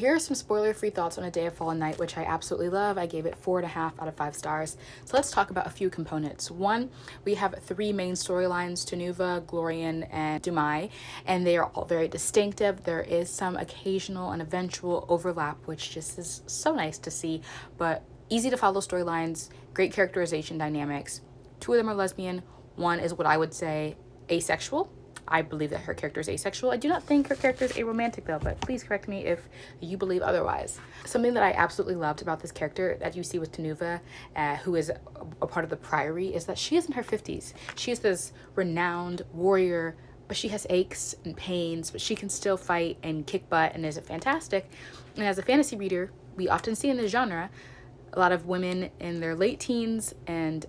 Here are some spoiler-free thoughts on A Day of Fallen Night, which I absolutely love. I gave it 4.5 out of 5 stars. So let's talk about a few components. One, we have 3 main storylines, Tenuva, Glorian, and Dumai, and they are all very distinctive. There is some occasional and eventual overlap, which just is so nice to see, but easy to follow storylines, great characterization dynamics. 2 of them are lesbian. 1 is what I would say asexual. I believe that her character is asexual. I do not think her character is aromantic though, but please correct me if you believe otherwise. Something that I absolutely loved about this character that you see with Tenuva, who is a part of the Priory, is that she is in her 50s. She is this renowned warrior, but she has aches and pains, but she can still fight and kick butt and is fantastic. And as a fantasy reader, we often see in this genre a lot of women in their late teens and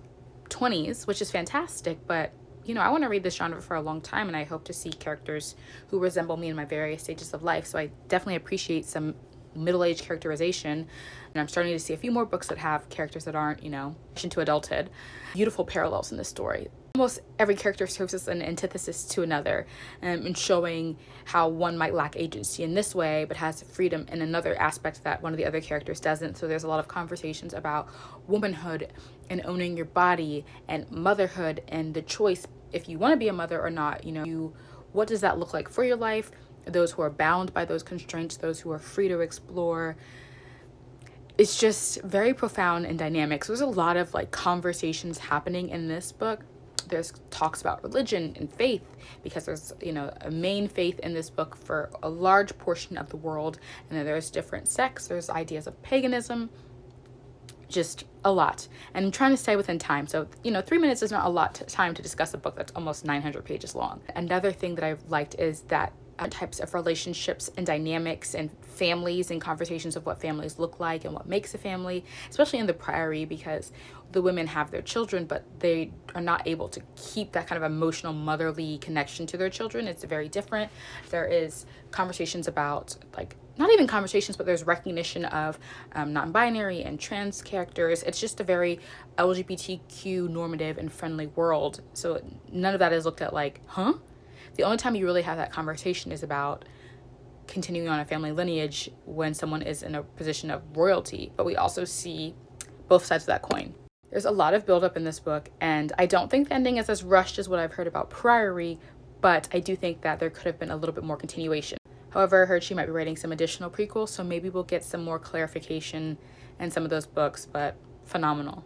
20s, which is fantastic, but you know, I want to read this genre for a long time, and I hope to see characters who resemble me in my various stages of life. So I definitely appreciate some middle-aged characterization, and I'm starting to see a few more books that have characters that aren't, you know, into adulthood. Beautiful parallels in this story. Almost every character serves as an antithesis to another, and showing how one might lack agency in this way but has freedom in another aspect that one of the other characters doesn't. So there's a lot of conversations about womanhood and owning your body and motherhood and the choice if you want to be a mother or not. You know, what does that look like for your life? Those who are bound by those constraints, those who are free to explore. It's just very profound and dynamic. So there's a lot of like conversations happening in this book. There's talks about religion and faith, because there's, you know, a main faith in this book for a large portion of the world, and then there's different sects, there's ideas of paganism, just a lot. And I'm trying to stay within time, so you know, 3 minutes is not a lot of time to discuss a book that's almost 900 pages long. Another thing that I've liked is that types of relationships and dynamics and families and conversations of what families look like and what makes a family, especially in the Priory, because the women have their children, but they are not able to keep that kind of emotional motherly connection to their children. It's very different. There is conversations about, like, not even conversations, but there's recognition of non-binary and trans characters. It's just a very LGBTQ normative and friendly world. So none of that is looked at like, huh? The only time you really have that conversation is about continuing on a family lineage when someone is in a position of royalty. But we also see both sides of that coin. There's a lot of buildup in this book, and I don't think the ending is as rushed as what I've heard about Priory, but I do think that there could have been a little bit more continuation. However, I heard she might be writing some additional prequels, so maybe we'll get some more clarification in some of those books, but phenomenal.